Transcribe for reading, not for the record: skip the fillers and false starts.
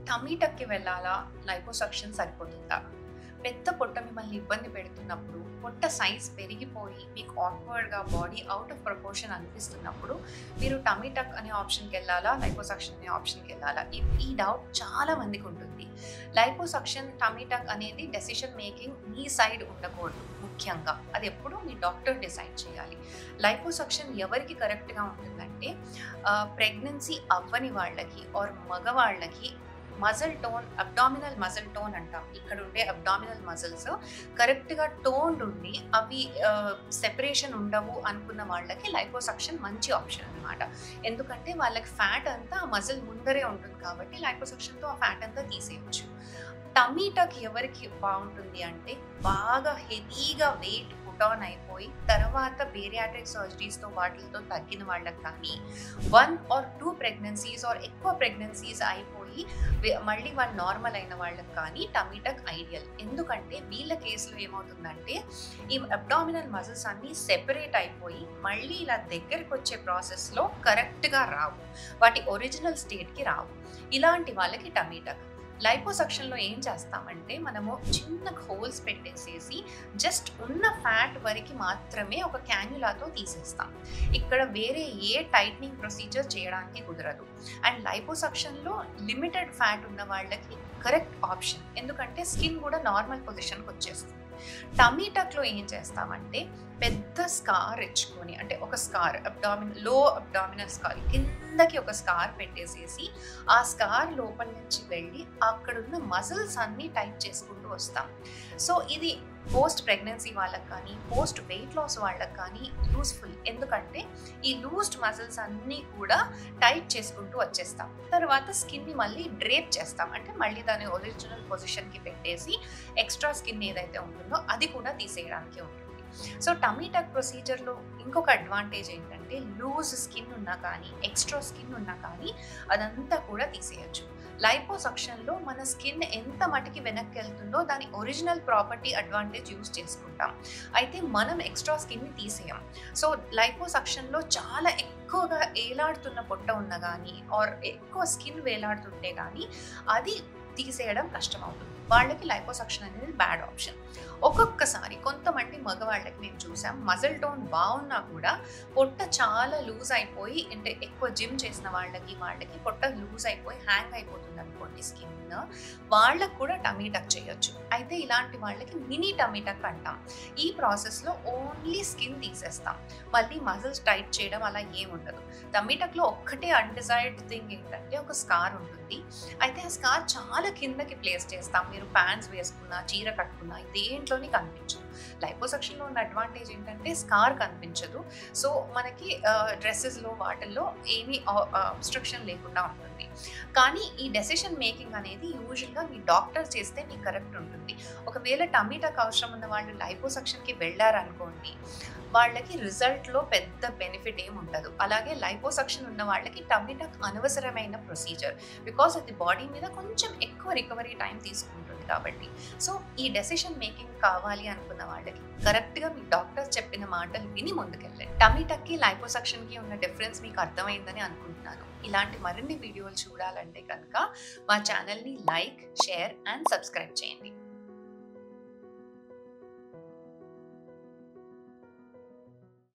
Tummy టక్కి వెళ్ళాలా, liposuction సరిపోతుందా? పెద్ద పొట్ట మిమ్మల్ని ఇబ్బంది పెడుతున్నప్పుడు, పొట్ట సైజ్ పెరిగిపోయి మీకు ఆక్వర్డ్‌గా బాడీ ఔట్ ఆఫ్ ప్రపోర్షన్ అనిపిస్తున్నప్పుడు మీరు టమ్మీ టక్ అనే ఆప్షన్‌కి వెళ్ళాలా, లైపోసక్షన్ అనే ఆప్షన్‌కి వెళ్ళాలా? ఈ డౌట్ చాలా మందికి ఉంటుంది. లైపోసక్షన్, టమ్మీ టక్ అనేది డెసిషన్ మేకింగ్ మీ సైడ్ ఉండకూడదు. ముఖ్యంగా అది ఎప్పుడు మీ డాక్టర్ డిసైడ్ చేయాలి. లైపోసక్షన్ ఎవరికి కరెక్ట్‌గా ఉంటుందంటే ప్రెగ్నెన్సీ అవ్వని వాళ్ళకి ఆర్ మగవాళ్ళకి muscle tone, abdominal muscle tone అంటాం. ఇక్కడ ఉండే అబ్డామినల్ మజిల్స్ కరెక్ట్‌గా టోన్డ్ ఉండి అవి సెపరేషన్ ఉండవు అనుకున్న వాళ్ళకి లైపోసక్షన్ మంచి ఆప్షన్ అనమాట. ఎందుకంటే వాళ్ళకి ఫ్యాట్ అంతా ఆ మజిల్ ముందరే ఉంటుంది కాబట్టి లైపోసక్షన్‌తో ఆ ఫ్యాట్ అంతా తీసేయొచ్చు. టమ్మీ టక్ ఎవరికి బాగుంటుంది అంటే బాగా హెవీగా వెయిట్ పుట్ ఆన్ అయిపోయి తర్వాత బేరియాట్రిక్ సర్జరీస్తో వాటితో తగ్గిన వాళ్ళకి కానీ 1 or 2 ప్రెగ్నెన్సీస్ ఆర్ ఎక్కువ ప్రెగ్నెన్సీస్ అయిపోయి మళ్ళీ వాళ్ళు నార్మల్ అయిన వాళ్ళకి కానీ టమ్మీ టక్ ఐడియల్. ఎందుకంటే వీళ్ళ కేసులో ఏమవుతుందంటే ఈ అబ్డామినల్ మజిల్స్ అన్నీ సెపరేట్ అయిపోయి మళ్ళీ ఇలా దగ్గరికి వచ్చే ప్రాసెస్లో కరెక్ట్గా రావు, వాటి ఒరిజినల్ స్టేట్కి రావు. ఇలాంటి వాళ్ళకి టమ్మీ టక్. లైపోసక్షన్లో ఏం చేస్తామంటే మనము చిన్న హోల్స్ పెట్టేసేసి జస్ట్ ఉన్న ఫ్యాట్ వరకు మాత్రమే ఒక క్యాన్యులాతో తీసేస్తాం. ఇక్కడ వేరే ఏ టైట్నింగ్ ప్రొసీజర్ చేయడానికి కుదరదు. అండ్ లైపోసక్షన్లో లిమిటెడ్ ఫ్యాట్ ఉన్న వాళ్ళకి కరెక్ట్ ఆప్షన్, ఎందుకంటే స్కిన్ కూడా నార్మల్ పొజిషన్కి వచ్చేస్తుంది. టమ్మీ టక్లో ఏం చేస్తామంటే పెద్ద స్కార్ ఇచ్చుకొని, అంటే ఒక స్కార్ లో అబ్డామినల్ స్కార్ కిందకి ఒక స్కార్ పెట్టేసేసి ఆ స్కార్ లోపల నుంచి వెళ్ళి అక్కడున్న మజిల్స్ అన్నీ టైట్ చేసుకుంటూ వస్తాం. సో ఇది పోస్ట్ ప్రెగ్నెన్సీ వాళ్ళకి కానీ పోస్ట్ వెయిట్ లాస్ వాళ్ళకి కానీ యూస్ఫుల్. ఎందుకంటే ఈ లూజ్డ్ మజిల్స్ అన్నీ కూడా టైట్ చేసుకుంటూ వచ్చేస్తాం. తర్వాత స్కిన్ని మళ్ళీ డ్రేప్ చేస్తాం, అంటే మళ్ళీ దాని ఒరిజినల్ పొజిషన్కి పెట్టేసి ఎక్స్ట్రా స్కిన్ ఏదైతే ఉంటుందో అది కూడా తీసేయడానికి ఉంటుంది. సో టమ్మీ టక్ ప్రొసీజర్లో ఇంకొక అడ్వాంటేజ్ ఏంటంటే లూజ్ స్కిన్ ఉన్నా కానీ ఎక్స్ట్రా స్కిన్ ఉన్నా కానీ అదంతా కూడా తీసేయచ్చు. లైపోసక్షన్లో మన స్కిన్ ఎంత మటుకి వెనక్కి వెళ్తుందో దాని ఒరిజినల్ ప్రాపర్టీ అడ్వాంటేజ్ యూజ్ చేసుకుంటాం. అయితే మనం ఎక్స్ట్రా స్కిన్ని తీసేయం. సో లైపోసక్షన్లో చాలా ఎక్కువగా ఏలాడుతున్న పొట్ట ఉన్నా కానీ ఆర్ ఎక్కువ స్కిన్ వేలాడుతుంటే కానీ అది తీసేయడం కష్టమవుతుంది. వాళ్ళకి లైపోసక్షన్ అనేది బ్యాడ్ ఆప్షన్. ఒక్కొక్కసారి కొంతమంది మగవాళ్ళకి మేము చూసాం మజిల్ టోన్ బాగున్నా కూడా పొట్ట చాలా లూజ్ అయిపోయి, అంటే ఎక్కువ జిమ్ చేసిన వాళ్ళకి పొట్ట లూజ్ అయిపోయి హ్యాంగ్ అయిపోతుంది అనుకోండి స్కిన్, వాళ్ళకు కూడా టమ్మీ టక్ చేయొచ్చు. అయితే ఇలాంటి వాళ్ళకి మినీ టమ్మీ టక్ అంటాం. ఈ ప్రాసెస్లో ఓన్లీ స్కిన్ తీసేస్తాం, మళ్ళీ మజిల్స్ టైట్ చేయడం అలా ఏముండదు. టమ్మీ టక్లో ఒక్కటే అన్డిజైర్డ్ థింగ్ ఏంటంటే ఒక స్కార్ ఉంటుంది. అయితే ఆ స్కార్ చాలా కిందకి ప్లేస్ చేస్తాం. మీరు ప్యాంట్స్ వేసుకున్నా, చీర కట్టుకున్నా దేంట్లోని కనిపించదు. లైపోసక్షన్లో ఉన్న అడ్వాంటేజ్ ఏంటంటే స్కార్ కనిపించదు. సో మనకి డ్రెస్సెస్లో వాటిల్లో ఏమీ అబ్స్ట్రక్షన్ లేకుండా ఉంటుంది. కానీ ఈ డెసిషన్ మేకింగ్ అనేది యూజువల్గా మీ డాక్టర్ చేస్తే మీకు కరెక్ట్ ఉంటుంది. ఒకవేళ టమ్మీ టక్ అవసరం ఉన్న వాళ్ళు లైపోసక్షన్కి వెళ్ళారనుకోండి, వాళ్ళకి రిజల్ట్లో పెద్ద బెనిఫిట్ ఏమి ఉండదు. అలాగే లైపోసక్షన్ ఉన్న వాళ్ళకి టమ్మీ టక్ అనవసరమైన ప్రొసీజర్, బికాస్ అది బాడీ మీద కొంచెం ఎక్కువ రికవరీ టైం తీసుకుంటుంది కాబట్టి. సో ఈ డెసిషన్ మేకింగ్ కావాలి అనుకున్న వాళ్ళకి కరెక్ట్గా మీ డాక్టర్ చెప్పిన మాటలు విని ముందుకెళ్ళండి. టమ్మీ టక్కి లైపోసక్షన్కి ఉన్న డిఫరెన్స్ మీకు అర్థమైందని అనుకుంటున్నాను. ఇలాంటి మరిన్ని వీడియోలు చూడాలంటే కనుక మా ఛానల్ని లైక్, షేర్ అండ్ సబ్స్క్రైబ్ చేయండి.